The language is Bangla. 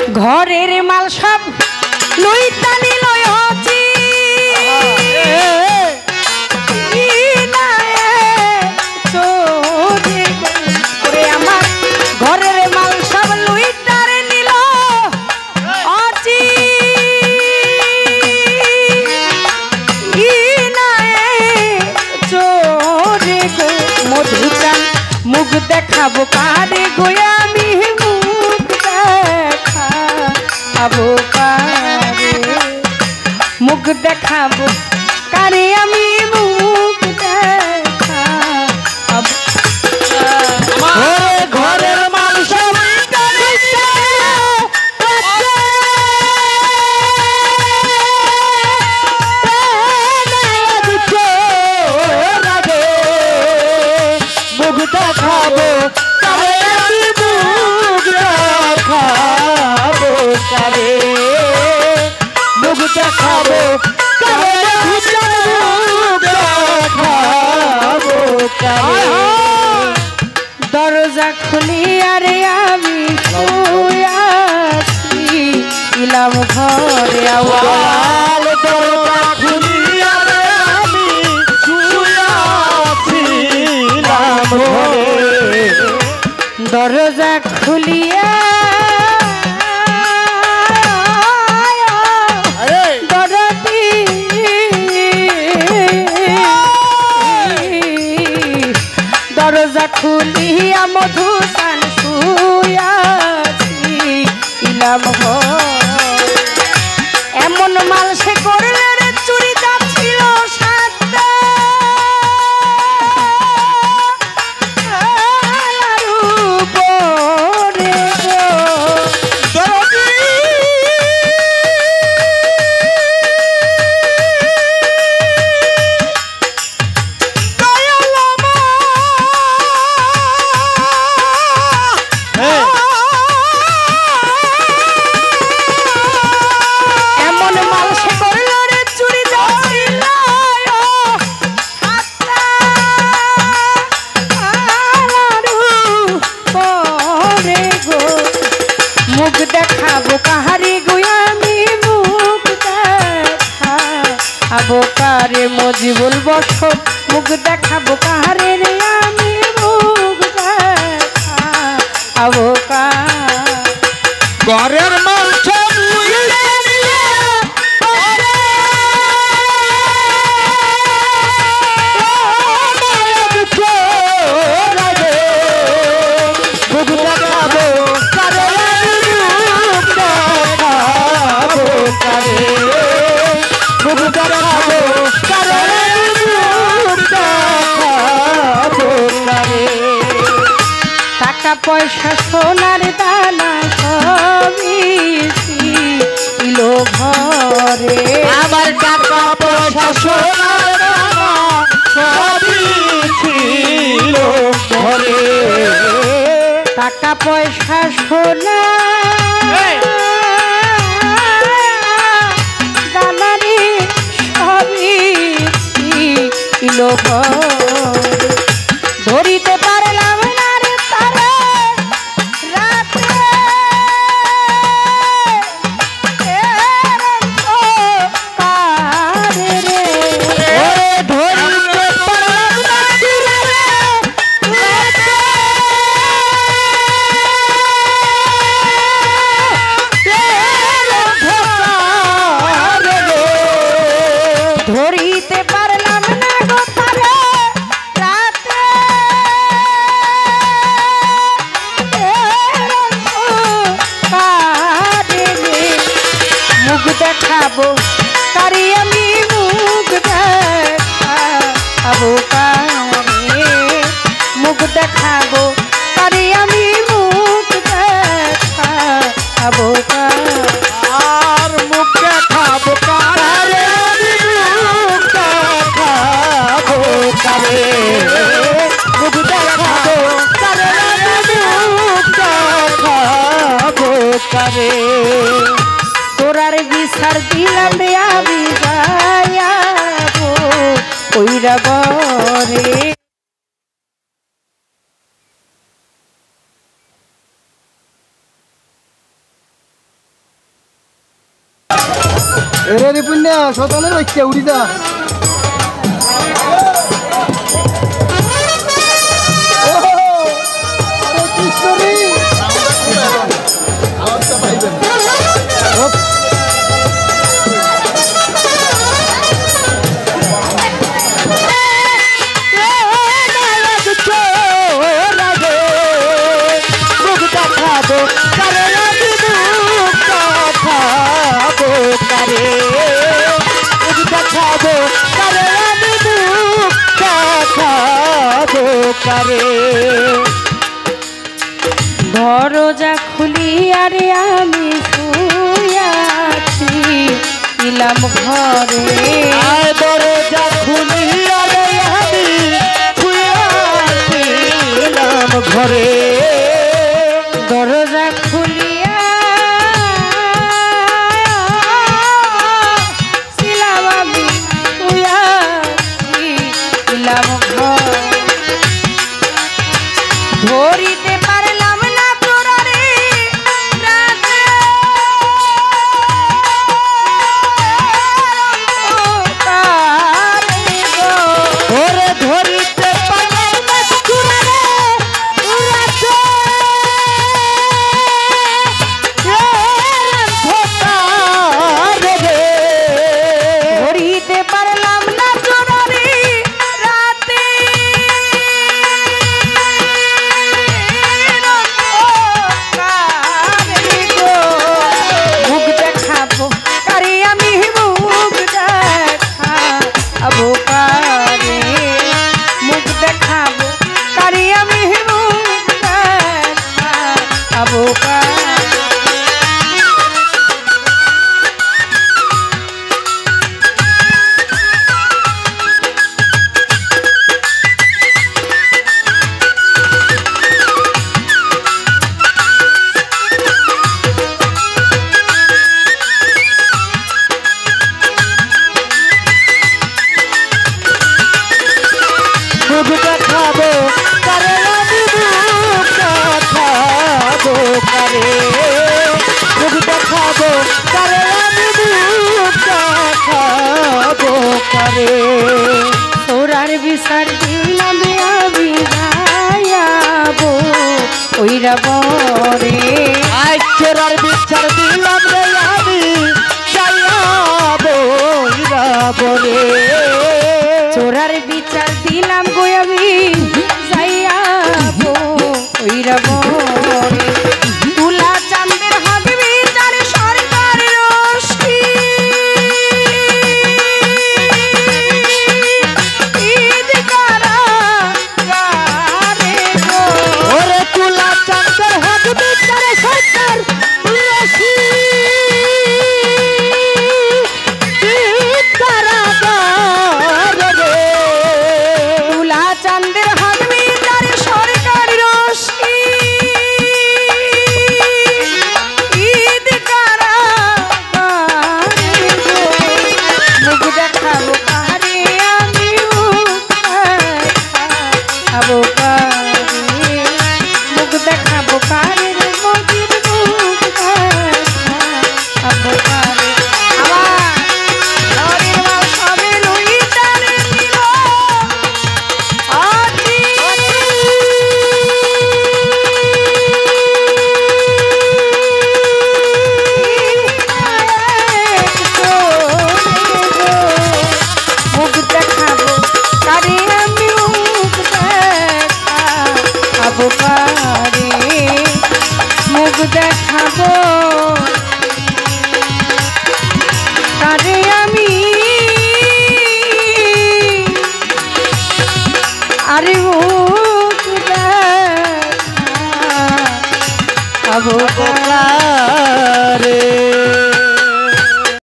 ঘরের মাল সব লইতা নিল অচি ওরে আমার ঘরের মাল সব লইতারে নিল অচি চোরে গো মধুচান মুখ দেখাবো কারে গো আমি মুখ দেখাবো কারে মুখ দেখাবো কারে আমি মুখ দেখাবো ঘরের মানুষ মুখ দেখাবো কারে আমি মুখ দেখাবো কারে মুখ দেখাবো কারে মুখ দেখাবো কারে দরজা খুলিয়া রে আমি শুয়াছি ইলাম ঘরে আওয়াল দরজা খুলিয়া রে আমি শুয়াছিলাম ঘরে দরজা খুলিয়া দরদি দরজা খুলিয়া মধুসান শুয়াছি ইলাম এমন মাল সে করলে রে চুরি যাচ্ছিল সাতটা উপরে এমন মাল সে করলো রে চুরি যাচ্ছিল পরে গো মুখ দেখাবো কাহারি গো আমি মুখ দেখাবো কারে মজিবুল বসত মুখ দেখাবো কাহারে রে আমি মুখ দেখাবো ঘরের মানুষ টাকা পয়সা সোনার দানা সবই ছিল ঘরে আমার টাকা পয়সা সোনার দানা সবই ছিল ঘরে টাকা পয়সা সোনা দানারি সবই ছিল ঘরে ধরিতে পারলাম না রে তারে রাতে কারে রে ধরিতে পারলাম না ধরিতে পারলাম না গো তারে রাতে কারে রে মুখ দেখাবো কারে আমি মুখ দেখাবো কারে মুখ দেখাবো কারে আমি মুখ দেখাবো আর মুখ দেখাবো কারে মুখ দেখাবো কারে মুখ দেখাবো কারে মুখ দেখাবো কারে তোরার বিচার দিলাম রে আমি যায়াবো ওইরা ঘরে। এরে রিপুন্যা শতানের বাচ্চা উড়ি যা দরজা খুলি আরে আমি শুয়াছি ইলাম ঘরে দরজা খুলি আরে আমি শুয়াছি ইলাম ঘরে দরজা খুলিয়া ছিলাম আমি শুয়াছি ইলাম ঘরে ধরিতে পারলাম না তোরারে রাতে ওরে ধরিতে পারলাম না তোরারে রাতে ধরিতে পারলাম না তোরারে রাতে মুখ দেখাবো কারে আমি মুখ দেখাবো কারে মুখ দেখাবো কারে আমি মুখ দেখাবো কারে মুখ দেখাবো কারে আমি মুখ দেখাবো কারে মুখ দেখাবো কারে আমি মুখ দেখাবো কারে তোরার বিচার দিলাম আমি যায়াবো ওইরা বরে আইচেরার বিচার দিলাম রে আমি যাইয়াবো ইরাবরে চোরার বিচার দিলাম গো আমি যাইয়াবো ওইরা বরে তুলা চাঁদের হবে বিচার সরকার রশি ঈদ কারা গারে গো ওরে তুলা চাঁদের হাত বিচার সরকার রশি তুলা চাঁদের হাত বিচার সরকার রশি ঈদ কারা গারে গো মুখ দেখাবো কারে আমি মুখ দেখাবো কারে মুখ দেখাবো কারে রে মজির মুখ দেখাবো কারে আমার নরের মাল সবে লইতারে নিল আজি মুখ দেখাবো কারে আমি মুখ দেখাবো কারে মুখ দেখাবো কারে আমি আরে মুখ দেখাবো কারে